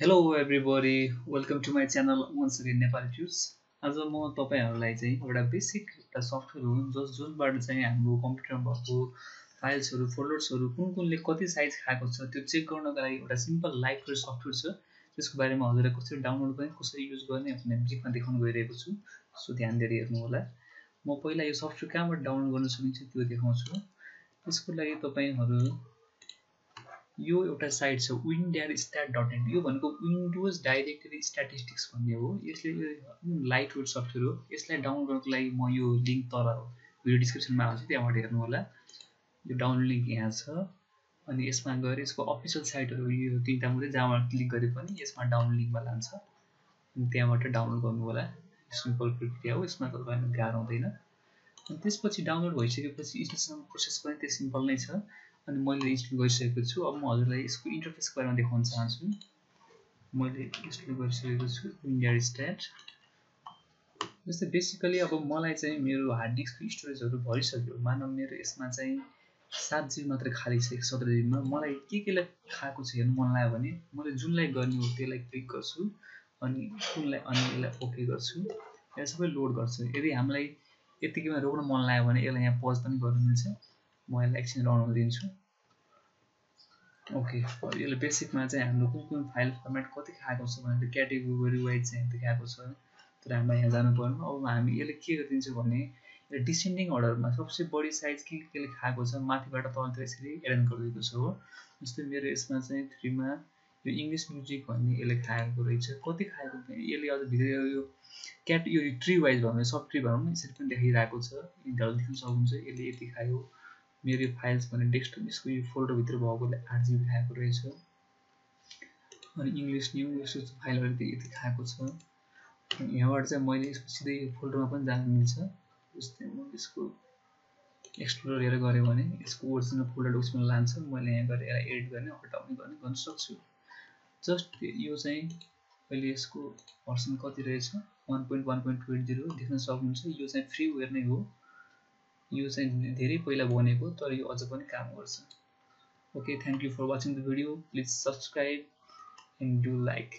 Hello everybody, welcome to my channel once again Nepali Tunes. आज म तपाईहरुलाई चाहिँ एउटा बेसिक एउटा सफ्टवेयर हो जुनबाट चाहिँ हाम्रो कम्प्युटरमा भएको फाइल्सहरु फोल्डर्सहरु कुनले कति साइज खाएको छ त्यो चेक गर्नका लागि एउटा सिम्पल लाइटवेट सफ्टवेयर छ त्यसको बारेमा हजुरलाई कसरी डाउनलोड गर्ने कसरी युज गर्ने भन्ने ब्रिफमा देखाउन गइरहेको छु सो ध्यान दिएर हेर्नु होला म पहिला यो सफ्टवेयर कहाँबाट डाउनलोड गर्न सकिन्छ त्यो देखाउँछु त्यसको लागि तपाईहरु यो एउटा साइट छ win-stat.net यो भनेको विन्डोज डाइरेक्टरी स्ट्याटिस्टिक्स भन्ने हो यसले लाइट वेट सफ्टवेयर हो यसलाई डाउनलोड गर्नको लागि म यो लिंक तल भिडियो डिस्क्रिप्सनमा हाल्छु त्यहाँबाट हेर्नु होला यो डाउनलोड लिंक यहाँ छ अनि यसमा गएर यसको अफिसियल साइटहरु यो तीनटा मात्रै जहाँबाट क्लिक गरे पनि यसमा डाउनलोड लिंकमा लान्छ अनि त्यहाँबाट डाउनलोड गर्नु होला सिम्पल प्रक्रिया हो यसमा तपाईहरुलाई गाह्रो हुँदैन अनि त्यसपछि डाउनलोड भइसकेपछि इन्स्टलेसन प्रोसेस पनि त्यही सिम्पल नै छ अनि मैले इन्स्टल गरिसकेको छु अब म हजुरलाई यसको इन्टरफेसको बारेमा देखाउन चाहन्छु मैले इन्स्टल गरिसकेको छु win-stat जस्तै बेसिकली अब मलाई चाहिँ मेरो हार्ड डिस्कको स्टोरेजहरु भरिसक्यो मानव मेरो यसमा चाहिँ 7 GB मात्र खाली छ 17 GB मा मलाई केलाई खाएको छ हेर्न मन लाग्यो भने मैले जुनलाई गर्ने हो त्यसलाई क्लिक गर्छु अनि कुनलाई अनि यसलाई ओके गर्छु यो सबै लोड गर्छ यदि हामीलाई यतिकैमा रोक्न मन लाग्यो भने यसलाई यहाँ पज पनि गर्न मिल्छ म यसलाई एकछिन रन हुन दिन्छु ओके यसले बेसिकमा चाहिँ हाम्रो कुन फाइल फर्मेट कति खाएको छ भनेर क्याटेगोरी वाइज चाहिँ देखाएको छ तर हामीलाई यहाँ जानु पर्दैन अब हामी यसले के गरिदिन्छ भने यो डिसेन्डिङ अर्डरमा सबसे बढी साइज केले खाएको छ माथिबाट तलतिर यसरी एरेन्ज गरिदिएको छ हो जस्तै मेरो यसमा चाहिँ 3 मा यो इंग्लिश म्युजिक भन्ने यसले खाएको रहेछ कति खाएको यसले अझ भिडियो यो ट्री वाइज भन्ने सब ट्री भनौं यसरी पनि देखाइरहेको छ यिनीहरु देख्न सक्नुहुन्छ यसले यति खायो मेरो फाइल्स भने डेस्कटप यसको यो फोल्डर भित्र भएकोले 8 GB खाएको रहेछ अनि इंग्लिश न्यू यसको फाइलहरु यति खाएको छ यहाँबाट चाहिँ मैले यसको सिधै यो फोल्डरमा पनि जान मिल्छ जस्तै म यसको एक्सप्लोरर हेरेर गरे भने यसको ओरिजिनल फोल्डर उसमा लान्छ मैले यहाँ गएर यसलाई एडिट गर्ने हटाउने गर्न सक्छु जस्ट यो चाहिँ अहिले यसको भर्सन कति रहेछ 1.1.20 देख्न सक्नुहुन्छ यो चाहिँ फ्रीवेयर नै हो यो चाहिँ धेरै पहिला बनेको तर यो अझ पनि काम गर्छ okay thank you for watching the video please subscribe and do like